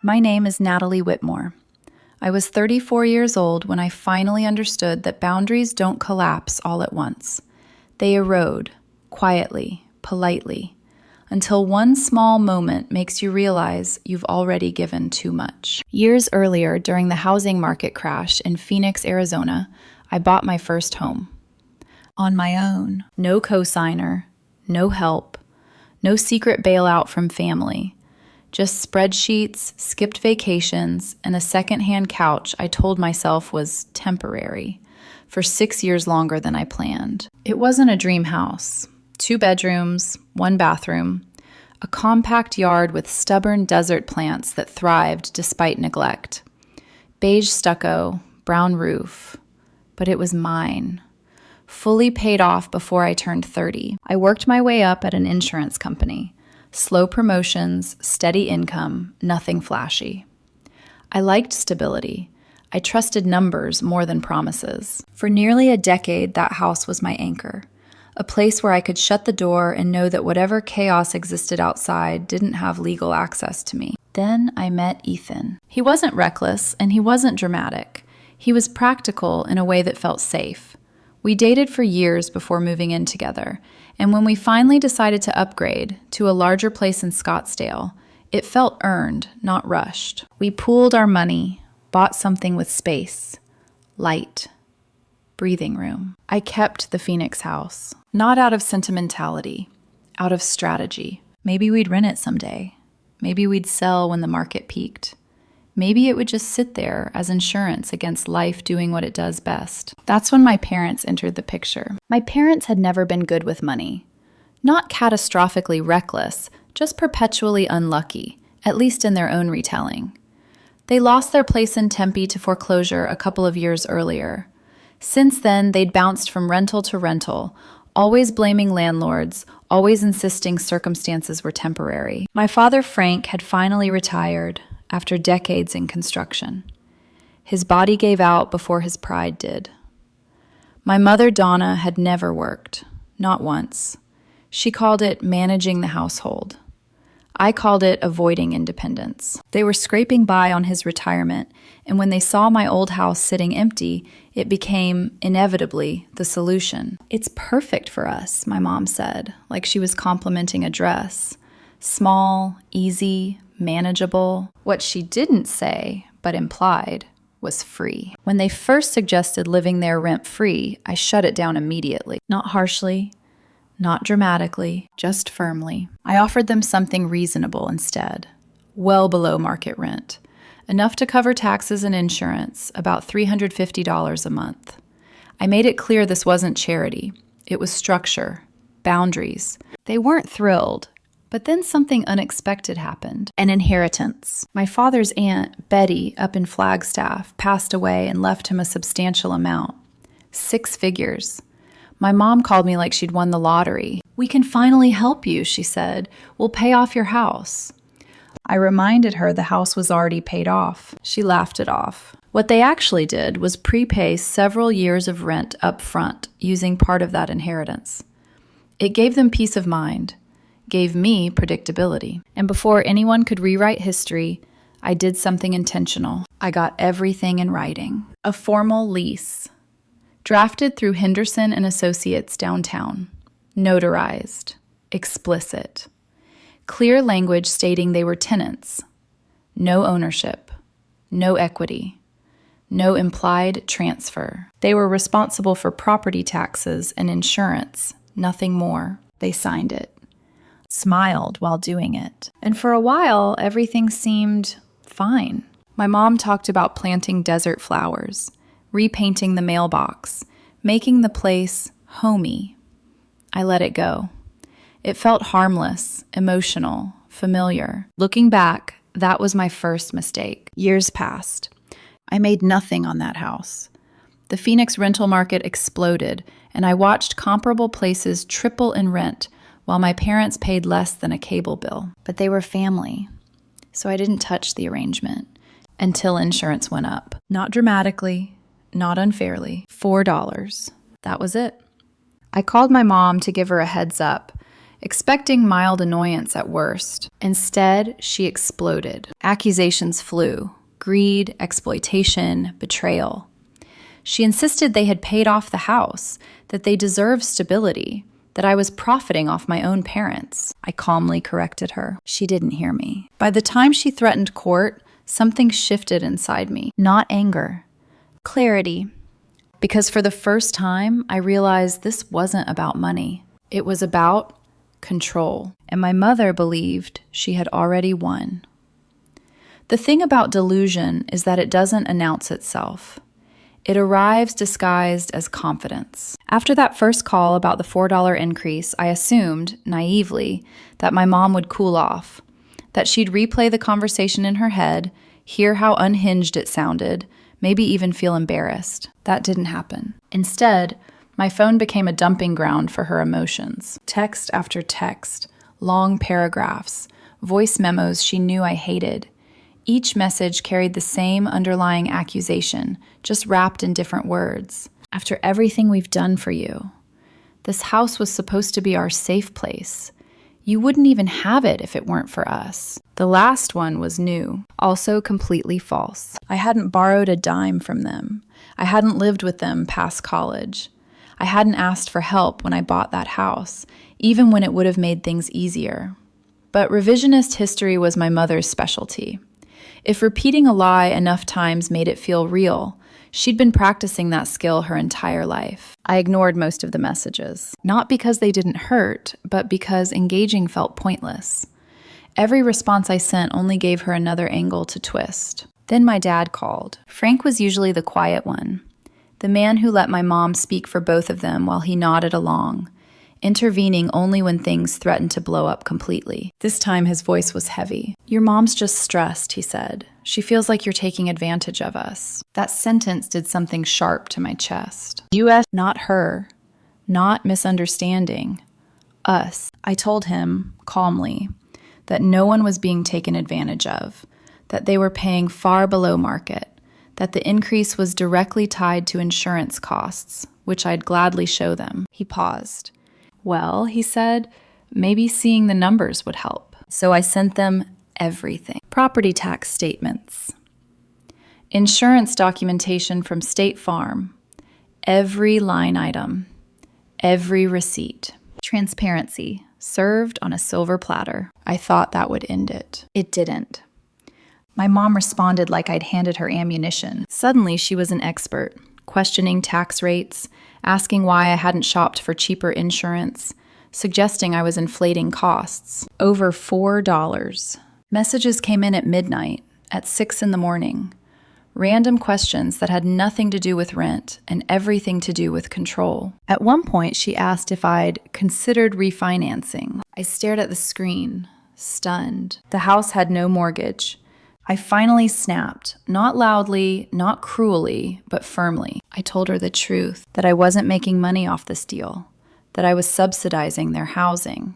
My name is Natalie Whitmore. I was 34 years old when I finally understood that boundaries don't collapse all at once. They erode, quietly, politely, until one small moment makes you realize you've already given too much. Years earlier, during the housing market crash in Phoenix, Arizona, I bought my first home. On my own. No cosigner, no help, no secret bailout from family. Just spreadsheets, skipped vacations, and a secondhand couch I told myself was temporary for 6 years longer than I planned. It wasn't a dream house. 2 bedrooms, 1 bathroom, a compact yard with stubborn desert plants that thrived despite neglect. Beige stucco, brown roof. But it was mine. Fully paid off before I turned 30. I worked my way up at an insurance company. Slow promotions, steady income, nothing flashy. I liked stability. I trusted numbers more than promises. For nearly a decade, that house was my anchor, a place where I could shut the door and know that whatever chaos existed outside didn't have legal access to me. Then I met Ethan. He wasn't reckless, and he wasn't dramatic. He was practical in a way that felt safe. We dated for years before moving in together, and when we finally decided to upgrade to a larger place in Scottsdale, it felt earned, not rushed. We pooled our money, bought something with space, light, breathing room. I kept the Phoenix house, not out of sentimentality, out of strategy. Maybe we'd rent it someday. Maybe we'd sell when the market peaked. Maybe it would just sit there as insurance against life doing what it does best. That's when my parents entered the picture. My parents had never been good with money. Not catastrophically reckless, just perpetually unlucky, at least in their own retelling. They lost their place in Tempe to foreclosure a couple of years earlier. Since then, they'd bounced from rental to rental, always blaming landlords, always insisting circumstances were temporary. My father, Frank, had finally retired after decades in construction. His body gave out before his pride did. My mother, Donna, had never worked, not once. She called it managing the household. I called it avoiding independence. They were scraping by on his retirement, and when they saw my old house sitting empty, it became, inevitably, the solution. "It's perfect for us," my mom said, like she was complimenting a dress. Small, easy, manageable. What she didn't say, but implied, was free. When they first suggested living there rent-free, I shut it down immediately. Not harshly, not dramatically, just firmly. I offered them something reasonable instead, well below market rent, enough to cover taxes and insurance, about $350 a month. I made it clear this wasn't charity. It was structure, boundaries. They weren't thrilled. But then something unexpected happened. An inheritance. My father's aunt, Betty, up in Flagstaff, passed away and left him a substantial amount. 6 figures. My mom called me like she'd won the lottery. "We can finally help you," she said. "We'll pay off your house." I reminded her the house was already paid off. She laughed it off. What they actually did was prepay several years of rent up front using part of that inheritance. It gave them peace of mind. Gave me predictability. And before anyone could rewrite history, I did something intentional. I got everything in writing. A formal lease. Drafted through Henderson and Associates downtown. Notarized. Explicit. Clear language stating they were tenants. No ownership. No equity. No implied transfer. They were responsible for property taxes and insurance, nothing more. They signed it. Smiled while doing it. And for a while, everything seemed fine. My mom talked about planting desert flowers, repainting the mailbox, making the place homey. I let it go. It felt harmless, emotional, familiar. Looking back, that was my first mistake. Years passed. I made nothing on that house. The Phoenix rental market exploded, and I watched comparable places triple in rent while my parents paid less than a cable bill. But they were family, so I didn't touch the arrangement until insurance went up. Not dramatically, not unfairly. $4. That was it. I called my mom to give her a heads up. expecting mild annoyance at worst. Instead, she exploded. Accusations flew: greed, exploitation, betrayal. She insisted they had paid off the house, that they deserved stability, that I was profiting off my own parents. I calmly corrected her. She didn't hear me. By the time she threatened court, something shifted inside me. Not anger, clarity. Because for the first time, I realized this wasn't about money. It was about control. And my mother believed she had already won. The thing about delusion is that it doesn't announce itself. It arrives disguised as confidence. After that first call about the $4 increase, I assumed, naively, that my mom would cool off, that she'd replay the conversation in her head, hear how unhinged it sounded, maybe even feel embarrassed. That didn't happen. Instead, my phone became a dumping ground for her emotions. Text after text, long paragraphs, voice memos she knew I hated. Each message carried the same underlying accusation, just wrapped in different words. After everything we've done for you, this house was supposed to be our safe place. You wouldn't even have it if it weren't for us. The last one was new, also completely false. I hadn't borrowed a dime from them. I hadn't lived with them past college. I hadn't asked for help when I bought that house, even when it would have made things easier. But revisionist history was my mother's specialty. If repeating a lie enough times made it feel real, she'd been practicing that skill her entire life. I ignored most of the messages, not because they didn't hurt, but because engaging felt pointless. Every response I sent only gave her another angle to twist. Then my dad called. Frank was usually the quiet one, the man who let my mom speak for both of them while he nodded along, intervening only when things threatened to blow up completely. This time his voice was heavy. "Your mom's just stressed," he said. "She feels like you're taking advantage of us." That sentence did something sharp to my chest. U.S. Not her. Not misunderstanding. Us. I told him, calmly, that no one was being taken advantage of, that they were paying far below market, that the increase was directly tied to insurance costs, which I'd gladly show them. He paused. "Well," he said, "maybe seeing the numbers would help." So I sent them everything. Property tax statements, insurance documentation from State Farm, every line item, every receipt. Transparency, served on a silver platter. I thought that would end it. It didn't. My mom responded like I'd handed her ammunition. Suddenly, she was an expert, questioning tax rates, asking why I hadn't shopped for cheaper insurance, suggesting I was inflating costs. Over $4. Messages came in at midnight, at 6 in the morning. Random questions that had nothing to do with rent and everything to do with control. At one point, she asked if I'd considered refinancing. I stared at the screen, stunned. The house had no mortgage. I finally snapped, not loudly, not cruelly, but firmly. I told her the truth, that I wasn't making money off this deal, that I was subsidizing their housing,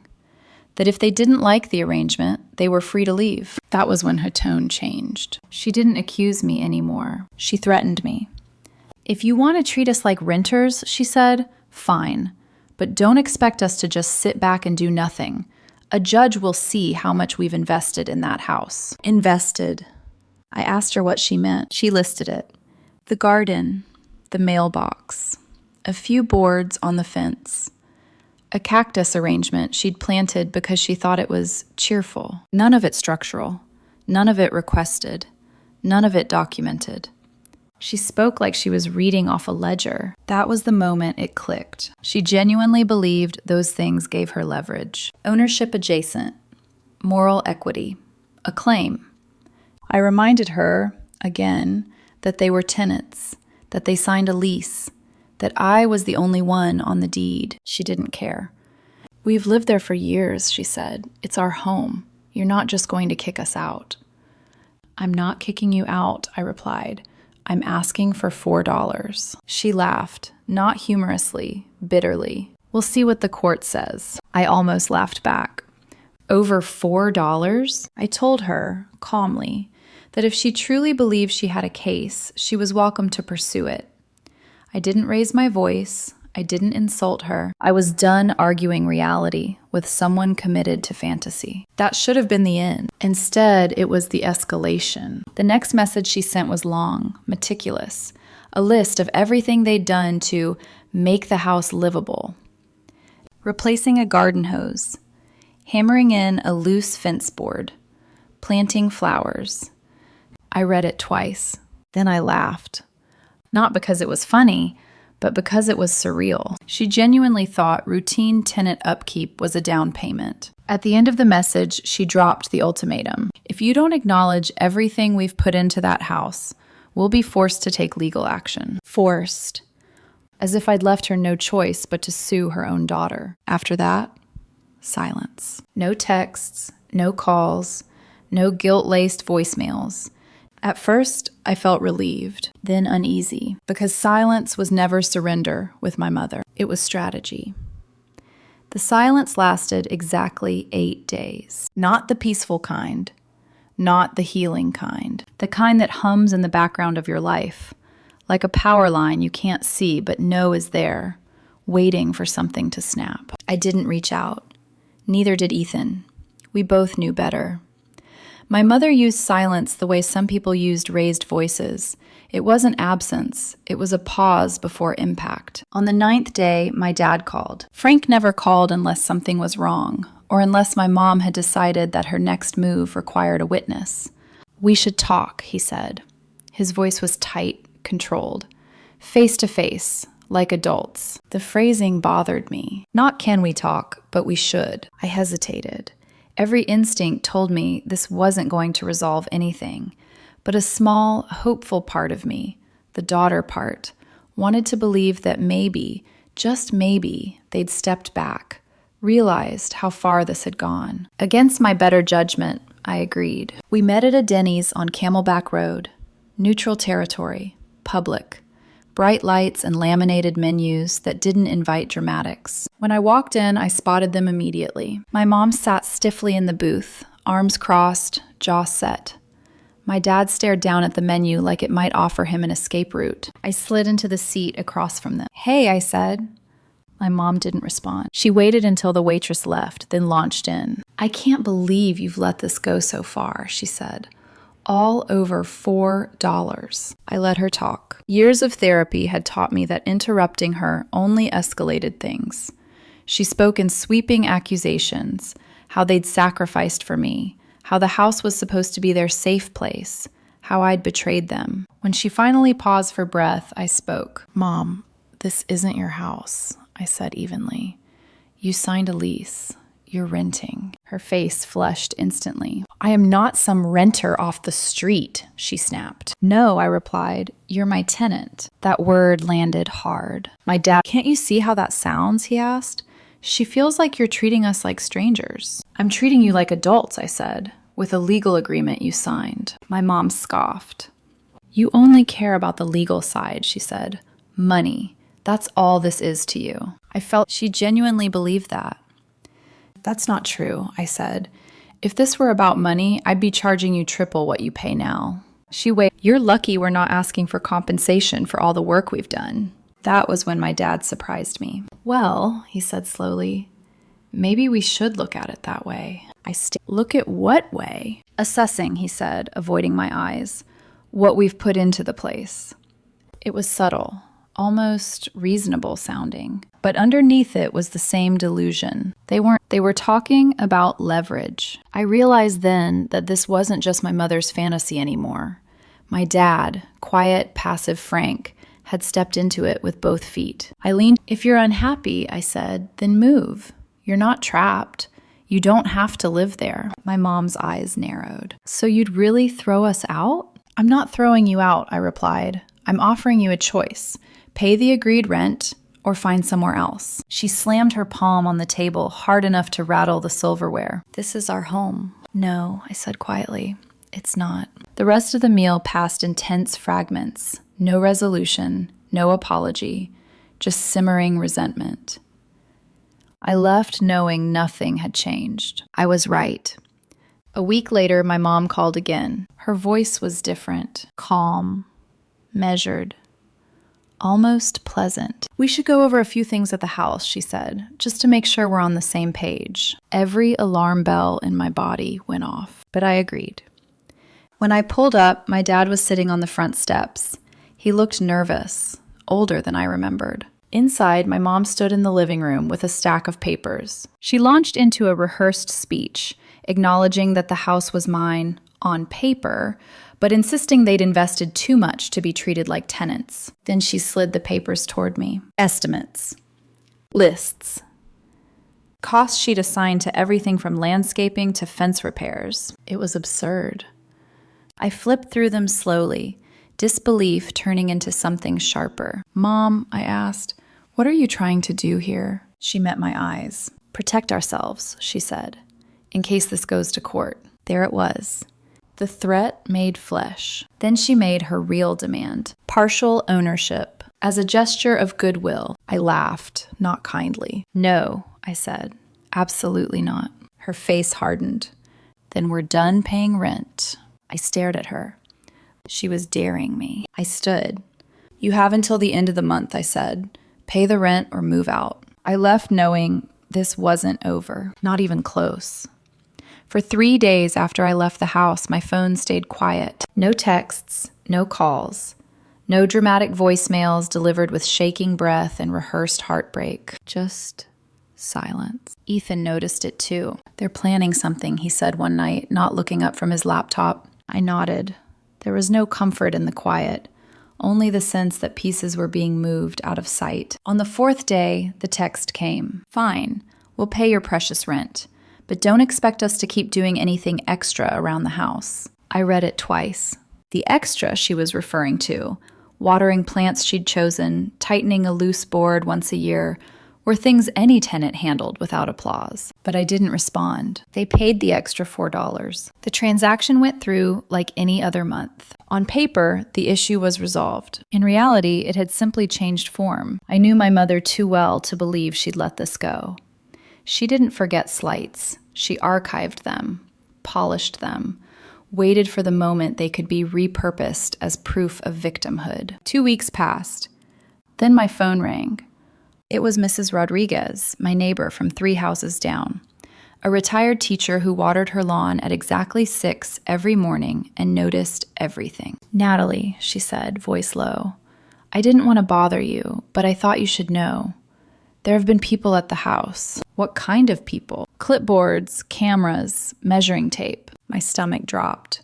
that if they didn't like the arrangement, they were free to leave. That was when her tone changed. She didn't accuse me anymore. She threatened me. "If you want to treat us like renters," she said, "fine, but don't expect us to just sit back and do nothing. A judge will see how much we've invested in that house." Invested. I asked her what she meant. She listed it. The garden, the mailbox, a few boards on the fence, a cactus arrangement she'd planted because she thought it was cheerful. None of it structural, none of it requested, none of it documented. She spoke like she was reading off a ledger. That was the moment it clicked. She genuinely believed those things gave her leverage. Ownership adjacent, moral equity, a claim. I reminded her, again, that they were tenants, that they signed a lease, that I was the only one on the deed. She didn't care. "We've lived there for years," she said. "It's our home. You're not just going to kick us out." "I'm not kicking you out," I replied. "I'm asking for $4. She laughed, not humorously, bitterly. "We'll see what the court says." I almost laughed back. Over $4? I told her, calmly, that if she truly believed she had a case, she was welcome to pursue it. I didn't raise my voice. I didn't insult her. I was done arguing reality with someone committed to fantasy. That should have been the end. Instead, it was the escalation. The next message she sent was long, meticulous, a list of everything they'd done to make the house livable. Replacing a garden hose, hammering in a loose fence board, planting flowers. I read it twice. Then I laughed. Not because it was funny, but because it was surreal. She genuinely thought routine tenant upkeep was a down payment. At the end of the message, she dropped the ultimatum. If you don't acknowledge everything we've put into that house, we'll be forced to take legal action. Forced. As if I'd left her no choice but to sue her own daughter. After that, silence. No texts, no calls, no guilt-laced voicemails. At first, I felt relieved, then uneasy, because silence was never surrender with my mother. It was strategy. The silence lasted exactly 8 days. Not the peaceful kind, not the healing kind, the kind that hums in the background of your life, like a power line you can't see but know is there, waiting for something to snap. I didn't reach out. Neither did Ethan. We both knew better. My mother used silence the way some people used raised voices. It wasn't absence. It was a pause before impact. On the 9th day, my dad called. Frank never called unless something was wrong, or unless my mom had decided that her next move required a witness. "We should talk," he said. His voice was tight, controlled. Face to face, like adults. The phrasing bothered me. Not can we talk, but we should. I hesitated. Every instinct told me this wasn't going to resolve anything, but a small, hopeful part of me, the daughter part, wanted to believe that maybe, just maybe, they'd stepped back, realized how far this had gone. Against my better judgment, I agreed. We met at a Denny's on Camelback Road, neutral territory, public. Bright lights and laminated menus that didn't invite dramatics. When I walked in, I spotted them immediately. My mom sat stiffly in the booth, arms crossed, jaw set. My dad stared down at the menu like it might offer him an escape route. I slid into the seat across from them. "Hey," I said. My mom didn't respond. She waited until the waitress left, then launched in. "I can't believe you've let this go so far," she said. "All over $4. I let her talk. Years of therapy had taught me that interrupting her only escalated things. She spoke in sweeping accusations, how they'd sacrificed for me, how the house was supposed to be their safe place, how I'd betrayed them. When she finally paused for breath, I spoke. "Mom, this isn't your house," I said evenly. "You signed a lease. You're renting." Her face flushed instantly. "I am not some renter off the street," she snapped. "No," I replied. "You're my tenant." That word landed hard. My dad, "Can't you see how that sounds?" he asked. "She feels like you're treating us like strangers." "I'm treating you like adults," I said, "with a legal agreement you signed." My mom scoffed. "You only care about the legal side," she said. "Money. That's all this is to you." I felt she genuinely believed that. "That's not true," I said. "If this were about money, I'd be charging you triple what you pay now." She waited. "You're lucky we're not asking for compensation for all the work we've done." That was when my dad surprised me. "Well," he said slowly, "maybe we should look at it that way." "Look at what way?" "Assessing," he said, avoiding my eyes. "What we've put into the place." It was subtle, almost reasonable sounding, but underneath it was the same delusion. They were talking about leverage. I realized then that this wasn't just my mother's fantasy anymore. My dad, quiet, passive Frank, had stepped into it with both feet. I leaned. "If you're unhappy," I said, "then move. You're not trapped. You don't have to live there." My mom's eyes narrowed. "So you'd really throw us out?" "I'm not throwing you out," I replied. "I'm offering you a choice. Pay the agreed rent or find somewhere else." She slammed her palm on the table hard enough to rattle the silverware. "This is our home." "No," I said quietly. "It's not." The rest of the meal passed in tense fragments. No resolution, no apology, just simmering resentment. I left knowing nothing had changed. I was right. A week later, my mom called again. Her voice was different, calm, measured, almost pleasant. "We should go over a few things at the house," she said, "just to make sure we're on the same page." Every alarm bell in my body went off, but I agreed. When I pulled up, my dad was sitting on the front steps. He looked nervous, older than I remembered. Inside, my mom stood in the living room with a stack of papers. She launched into a rehearsed speech, acknowledging that the house was mine on paper, but insisting they'd invested too much to be treated like tenants. Then she slid the papers toward me. Estimates. Lists. Costs she'd assigned to everything from landscaping to fence repairs. It was absurd. I flipped through them slowly, disbelief turning into something sharper. "Mom," I asked, "what are you trying to do here?" She met my eyes. "Protect ourselves," she said, "in case this goes to court." There it was. The threat made flesh. Then she made her real demand. Partial ownership. As a gesture of goodwill, I laughed, not kindly. "No," I said. "Absolutely not." Her face hardened. "Then we're done paying rent." I stared at her. She was daring me. I stood. "You have until the end of the month," I said. "Pay the rent or move out." I left knowing this wasn't over, not even close. For 3 days after I left the house, my phone stayed quiet. No texts, no calls, no dramatic voicemails delivered with shaking breath and rehearsed heartbreak. Just silence. Ethan noticed it too. "They're planning something," he said one night, not looking up from his laptop. I nodded. There was no comfort in the quiet, only the sense that pieces were being moved out of sight. On the 4th day, the text came. "Fine, we'll pay your precious rent, but don't expect us to keep doing anything extra around the house." I read it twice. The extra she was referring to, watering plants she'd chosen, tightening a loose board once a year, were things any tenant handled without applause. But I didn't respond. They paid the extra $4. The transaction went through like any other month. On paper, the issue was resolved. In reality, it had simply changed form. I knew my mother too well to believe she'd let this go. She didn't forget slights. She archived them, polished them, waited for the moment they could be repurposed as proof of victimhood. 2 weeks passed. Then my phone rang. It was Mrs. Rodriguez, my neighbor from 3 houses down, a retired teacher who watered her lawn at exactly 6 every morning and noticed everything. "Natalie," she said, voice low, "I didn't want to bother you, but I thought you should know. There have been people at the house." "What kind of people?" "Clipboards, cameras, measuring tape." My stomach dropped.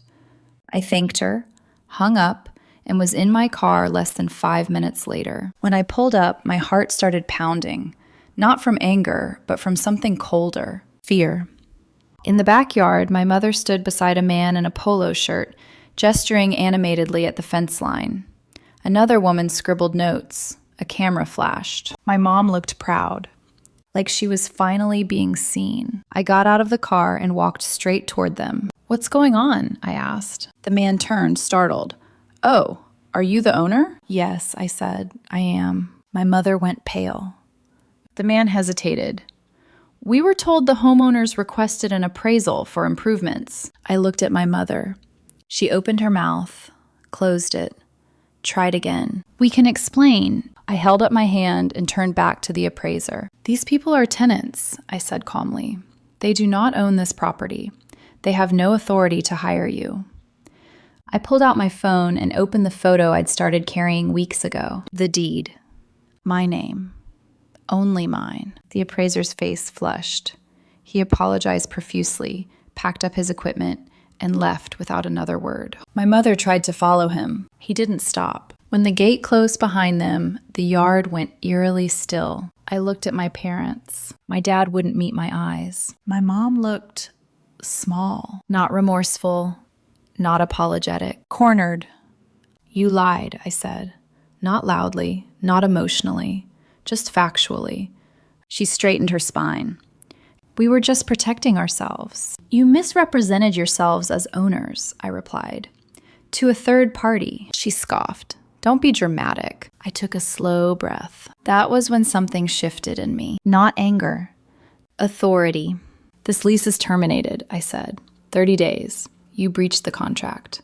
I thanked her, hung up, and was in my car less than 5 minutes later. When I pulled up, my heart started pounding, not from anger, but from something colder, fear. In the backyard, my mother stood beside a man in a polo shirt, gesturing animatedly at the fence line. Another woman scribbled notes. A camera flashed. My mom looked proud, like she was finally being seen. I got out of the car and walked straight toward them. "What's going on?" I asked. The man turned, startled. "Oh, are you the owner?" "Yes," I said, "I am." My mother went pale. The man hesitated. "We were told the homeowners requested an appraisal for improvements." I looked at my mother. She opened her mouth, closed it, tried again. "We can explain." I held up my hand and turned back to the appraiser. "These people are tenants," I said calmly. "They do not own this property. They have no authority to hire you." I pulled out my phone and opened the photo I'd started carrying weeks ago. The deed. My name. Only mine. The appraiser's face flushed. He apologized profusely, packed up his equipment, and left without another word. My mother tried to follow him. He didn't stop. When the gate closed behind them, the yard went eerily still. I looked at my parents. My dad wouldn't meet my eyes. My mom looked small, not remorseful, not apologetic, cornered. "You lied," I said. Not loudly, not emotionally, just factually. She straightened her spine. "We were just protecting ourselves." "You misrepresented yourselves as owners," I replied. "To a third party." She scoffed. "Don't be dramatic." I took a slow breath. That was when something shifted in me. Not anger. Authority. "This lease is terminated," I said. 30 days. You breached the contract."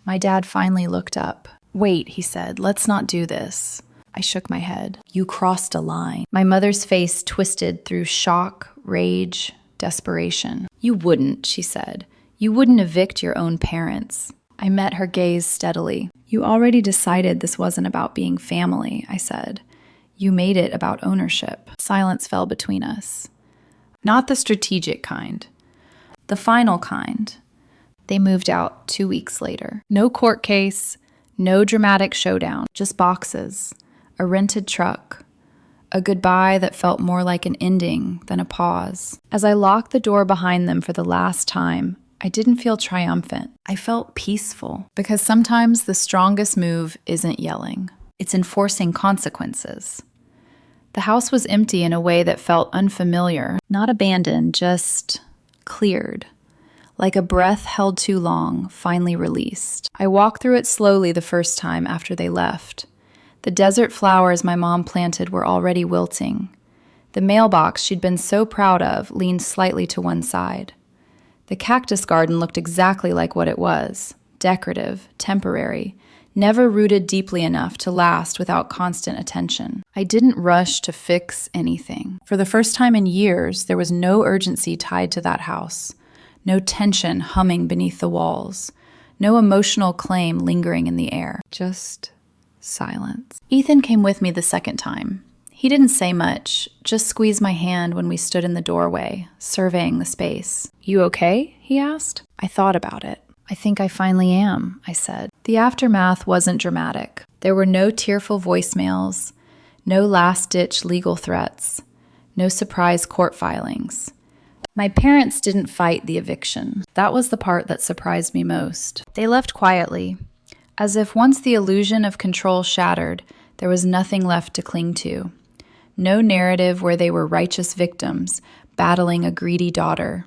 My dad finally looked up. "Wait," he said, "let's not do this." I shook my head. You crossed a line. My mother's face twisted through shock, rage, desperation. You wouldn't, she said. You wouldn't evict your own parents. I met her gaze steadily. You already decided this wasn't about being family, I said. You made it about ownership. Silence fell between us. Not the strategic kind. The final kind. They moved out 2 weeks later. No court case, no dramatic showdown, just boxes, a rented truck, a goodbye that felt more like an ending than a pause. As I locked the door behind them for the last time, I didn't feel triumphant. I felt peaceful, because sometimes the strongest move isn't yelling. It's enforcing consequences. The house was empty in a way that felt unfamiliar, not abandoned, just cleared. Like a breath held too long, finally released. I walked through it slowly the first time after they left. The desert flowers my mom planted were already wilting. The mailbox she'd been so proud of leaned slightly to one side. The cactus garden looked exactly like what it was, decorative, temporary, never rooted deeply enough to last without constant attention. I didn't rush to fix anything. For the first time in years, there was no urgency tied to that house, no tension humming beneath the walls, no emotional claim lingering in the air, just silence. Ethan came with me the second time. He didn't say much, just squeezed my hand when we stood in the doorway, surveying the space. You okay? He asked. I thought about it. I think I finally am, I said. The aftermath wasn't dramatic. There were no tearful voicemails, no last-ditch legal threats, no surprise court filings. My parents didn't fight the eviction. That was the part that surprised me most. They left quietly, as if once the illusion of control shattered, there was nothing left to cling to. No narrative where they were righteous victims, battling a greedy daughter.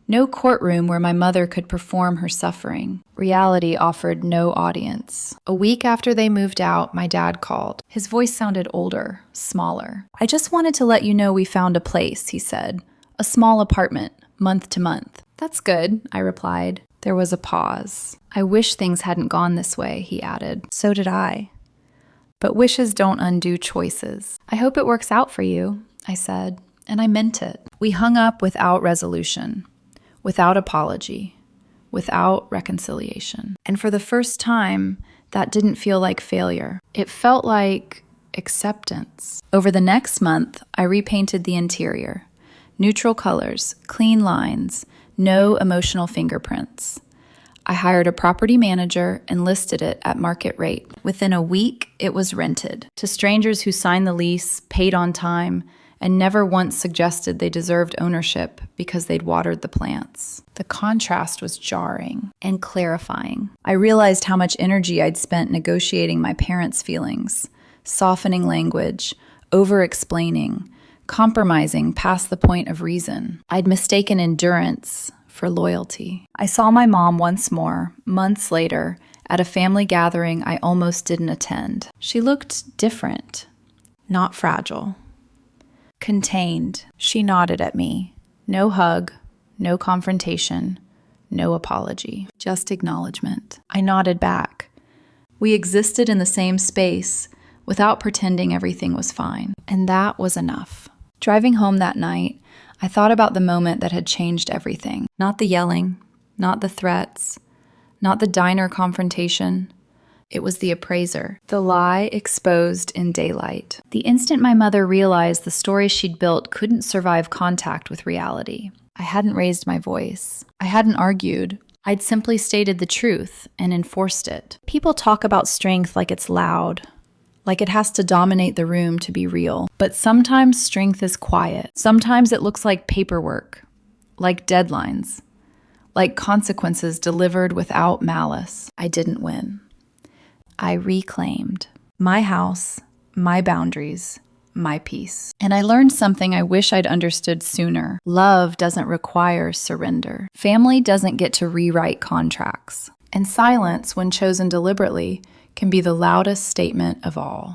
No courtroom where my mother could perform her suffering. Reality offered no audience. A week after they moved out, my dad called. His voice sounded older, smaller. I just wanted to let you know we found a place, he said. A small apartment, month to month. That's good, I replied. There was a pause. I wish things hadn't gone this way, he added. So did I. But wishes don't undo choices. I hope it works out for you, I said, and I meant it. We hung up without resolution, without apology, without reconciliation. And for the first time, that didn't feel like failure. It felt like acceptance. Over the next month, I repainted the interior. Neutral colors, clean lines, no emotional fingerprints. I hired a property manager and listed it at market rate. Within a week, it was rented to strangers who signed the lease, paid on time, and never once suggested they deserved ownership because they'd watered the plants. The contrast was jarring and clarifying. I realized how much energy I'd spent negotiating my parents' feelings, softening language, over-explaining, compromising past the point of reason. I'd mistaken endurance for loyalty. I saw my mom once more, months later, at a family gathering I almost didn't attend. She looked different, not fragile. Contained. She nodded at me. No hug, no confrontation, no apology, just acknowledgement. I nodded back. We existed in the same space without pretending everything was fine, and that was enough. Driving home that night, I thought about the moment that had changed everything. Not the yelling, not the threats, not the diner confrontation. It was the appraiser, the lie exposed in daylight. The instant my mother realized the story she'd built couldn't survive contact with reality. I hadn't raised my voice. I hadn't argued. I'd simply stated the truth and enforced it. People talk about strength like it's loud, like it has to dominate the room to be real. But sometimes strength is quiet. Sometimes it looks like paperwork, like deadlines, like consequences delivered without malice. I didn't win. I reclaimed my house, my boundaries, my peace. And I learned something I wish I'd understood sooner. Love doesn't require surrender. Family doesn't get to rewrite contracts. And silence, when chosen deliberately, can be the loudest statement of all.